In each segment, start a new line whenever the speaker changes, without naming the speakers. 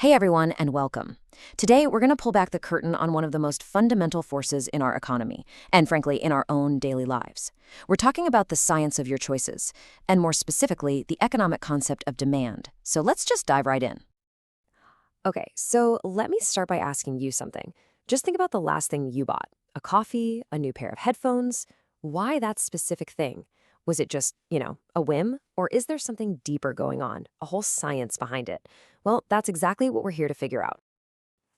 Hey everyone, and welcome. Today, we're going to pull back the curtain on one of the most fundamental forces in our economy, and frankly, in our own daily lives. We're talking about the science of your choices, and more specifically, the economic concept of demand. So let's just dive right in.
Okay, so let me start by asking you something. Just think about the last thing you bought. A coffee, a new pair of headphones. Why that specific thing? Was it just, a whim? Or is there something deeper going on, a whole science behind it? Well, that's exactly what we're here to figure out.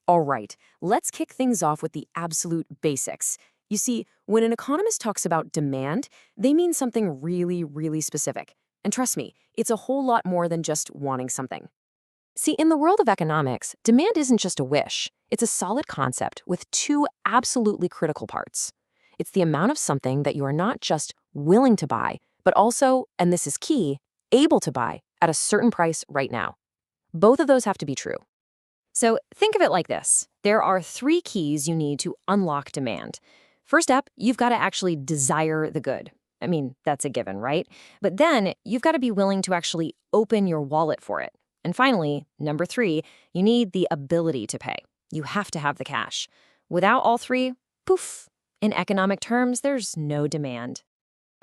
All right, let's kick things off with the absolute basics. You see, when an economist talks about demand, they mean something really, really specific. And trust me, it's a whole lot more than just wanting something. See, in the world of economics, demand isn't just a wish. It's a solid concept with two absolutely critical parts. It's the amount of something that you are not just willing to buy, but also, and this is key, able to buy at a certain price right now. Both of those have to be true. So think of it like this. There are three keys you need to unlock demand. First up, you've got to actually desire the good. I mean, that's a given, right? But then you've got to be willing to actually open your wallet for it. And finally, number three, you need the ability to pay. You have to have the cash. Without all three, poof. In economic terms, there's no demand.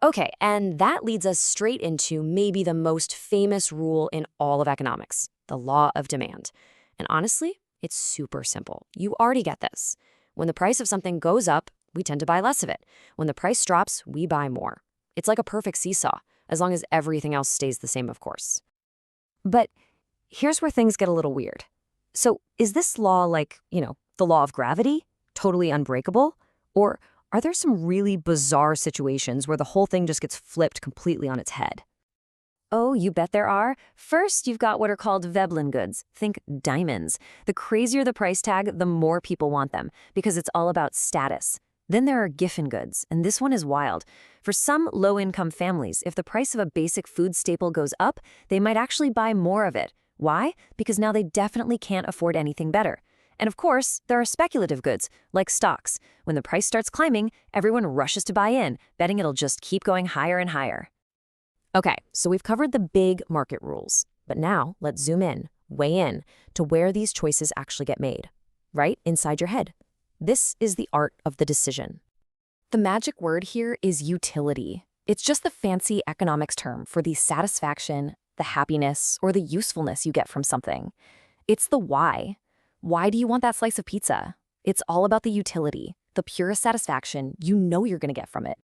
Okay, and that leads us straight into maybe the most famous rule in all of economics, the law of demand. And honestly, it's super simple. You already get this. When the price of something goes up, we tend to buy less of it. When the price drops, we buy more. It's like a perfect seesaw, as long as everything else stays the same, of course. But here's where things get a little weird. So is this law like, the law of gravity? Totally unbreakable? Or are there some really bizarre situations where the whole thing just gets flipped completely on its head? Oh, you bet there are. First, you've got what are called Veblen goods. Think diamonds. The crazier the price tag, the more people want them, because it's all about status. Then there are Giffen goods, and this one is wild. For some low-income families, if the price of a basic food staple goes up, they might actually buy more of it. Why? Because now they definitely can't afford anything better. And of course, there are speculative goods, like stocks. When the price starts climbing, everyone rushes to buy in, betting it'll just keep going higher and higher. Okay, so we've covered the big market rules. But now, let's zoom in, weigh in, to where these choices actually get made. Right inside your head. This is the art of the decision. The magic word here is utility. It's just the fancy economics term for the satisfaction, the happiness, or the usefulness you get from something. It's the why. Why do you want that slice of pizza? It's all about the utility, the purest satisfaction you know you're going to get from it.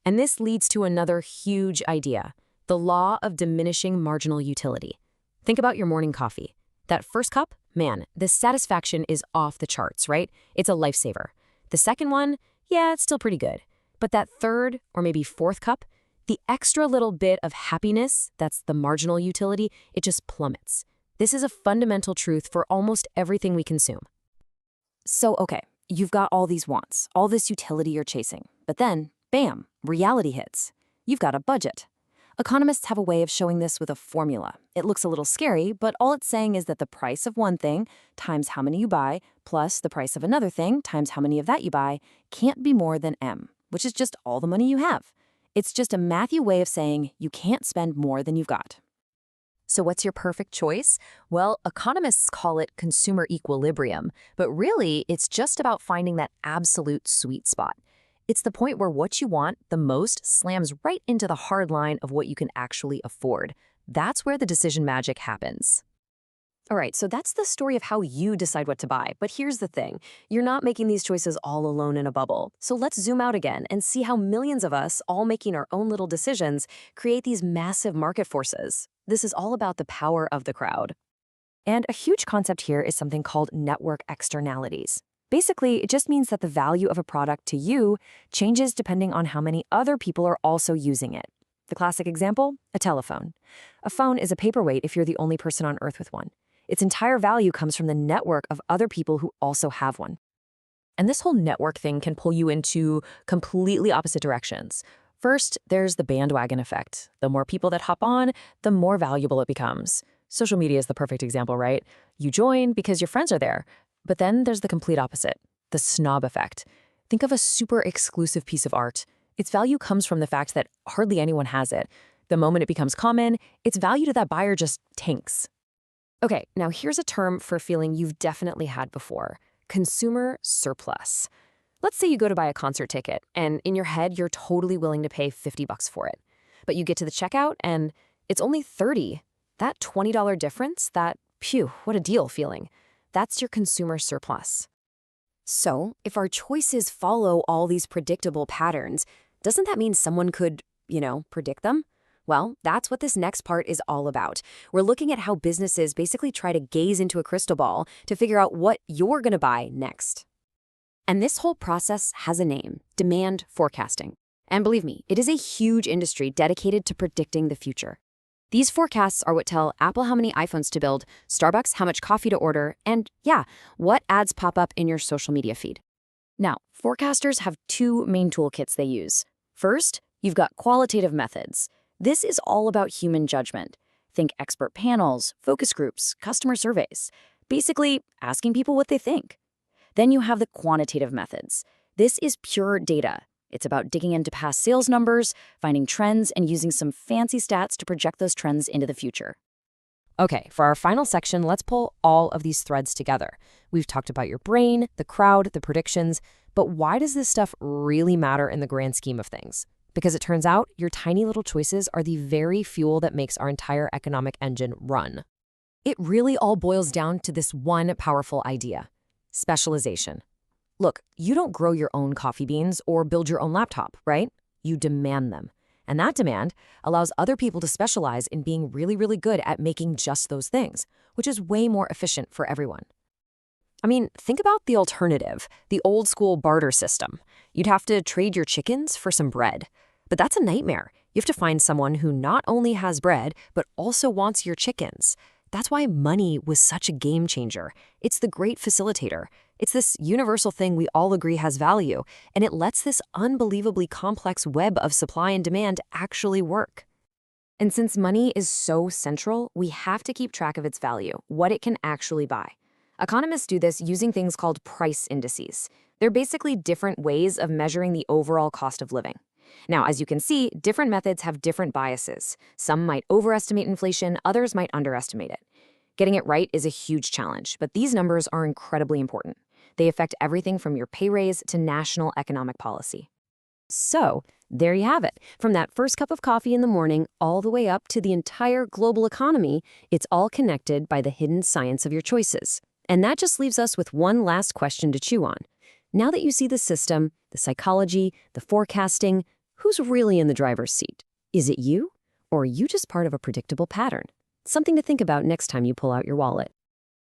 And this leads to another huge idea, the law of diminishing marginal utility. Think about your morning coffee. That first cup, man, the satisfaction is off the charts, right? It's a lifesaver. The second one, yeah, it's still pretty good. But that third or maybe fourth cup, the extra little bit of happiness, that's the marginal utility, it just plummets. This is a fundamental truth for almost everything we consume. So, okay, you've got all these wants, all this utility you're chasing, but then, bam, reality hits. You've got a budget. Economists have a way of showing this with a formula. It looks a little scary, but all it's saying is that the price of one thing times how many you buy, plus the price of another thing times how many of that you buy, can't be more than M, which is just all the money you have. It's just a mathy way of saying you can't spend more than you've got. So what's your perfect choice? Well, economists call it consumer equilibrium, but really it's just about finding that absolute sweet spot. It's the point where what you want the most slams right into the hard line of what you can actually afford. That's where the decision magic happens. All right, so that's the story of how you decide what to buy. But here's the thing. You're not making these choices all alone in a bubble. So let's zoom out again and see how millions of us, all making our own little decisions, create these massive market forces. This is all about the power of the crowd. And a huge concept here is something called network externalities. Basically, it just means that the value of a product to you changes depending on how many other people are also using it. The classic example, a telephone. A phone is a paperweight if you're the only person on Earth with one. Its entire value comes from the network of other people who also have one. And this whole network thing can pull you into completely opposite directions. First, there's the bandwagon effect. The more people that hop on, the more valuable it becomes. Social media is the perfect example, right? You join because your friends are there. But then there's the complete opposite, the snob effect. Think of a super exclusive piece of art. Its value comes from the fact that hardly anyone has it. The moment it becomes common, its value to that buyer just tanks. Okay, now here's a term for a feeling you've definitely had before: consumer surplus. Let's say you go to buy a concert ticket, and in your head, you're totally willing to pay $50 for it. But you get to the checkout, and it's only $30. That $20 difference, that, phew, what a deal feeling. That's your consumer surplus.
So, if our choices follow all these predictable patterns, doesn't that mean someone could, predict them? Well, that's what this next part is all about. We're looking at how businesses basically try to gaze into a crystal ball to figure out what you're going to buy next. And this whole process has a name: demand forecasting. And believe me, it is a huge industry dedicated to predicting the future. These forecasts are what tell Apple how many iPhones to build, Starbucks how much coffee to order, and yeah, what ads pop up in your social media feed. Now, forecasters have two main toolkits they use. First, you've got qualitative methods. This is all about human judgment. Think expert panels, focus groups, customer surveys. Basically, asking people what they think. Then you have the quantitative methods. This is pure data. It's about digging into past sales numbers, finding trends, and using some fancy stats to project those trends into the future. Okay, for our final section, let's pull all of these threads together. We've talked about your brain, the crowd, the predictions, but why does this stuff really matter in the grand scheme of things? Because it turns out your tiny little choices are the very fuel that makes our entire economic engine run. It really all boils down to this one powerful idea: specialization. Look, you don't grow your own coffee beans or build your own laptop, right? You demand them. And that demand allows other people to specialize in being really, really good at making just those things, which is way more efficient for everyone. I mean, think about the alternative, the old school barter system. You'd have to trade your chickens for some bread. But that's a nightmare. You have to find someone who not only has bread, but also wants your chickens. That's why money was such a game changer. It's the great facilitator. It's this universal thing we all agree has value, and it lets this unbelievably complex web of supply and demand actually work. And since money is so central, we have to keep track of its value, what it can actually buy. Economists do this using things called price indices. They're basically different ways of measuring the overall cost of living. Now, as you can see, different methods have different biases. Some might overestimate inflation, others might underestimate it. Getting it right is a huge challenge, but these numbers are incredibly important. They affect everything from your pay raise to national economic policy. So, there you have it. From that first cup of coffee in the morning all the way up to the entire global economy, it's all connected by the hidden science of your choices. And that just leaves us with one last question to chew on. Now that you see the system, the psychology, the forecasting, who's really in the driver's seat? Is it you? Or are you just part of a predictable pattern? Something to think about next time you pull out your wallet.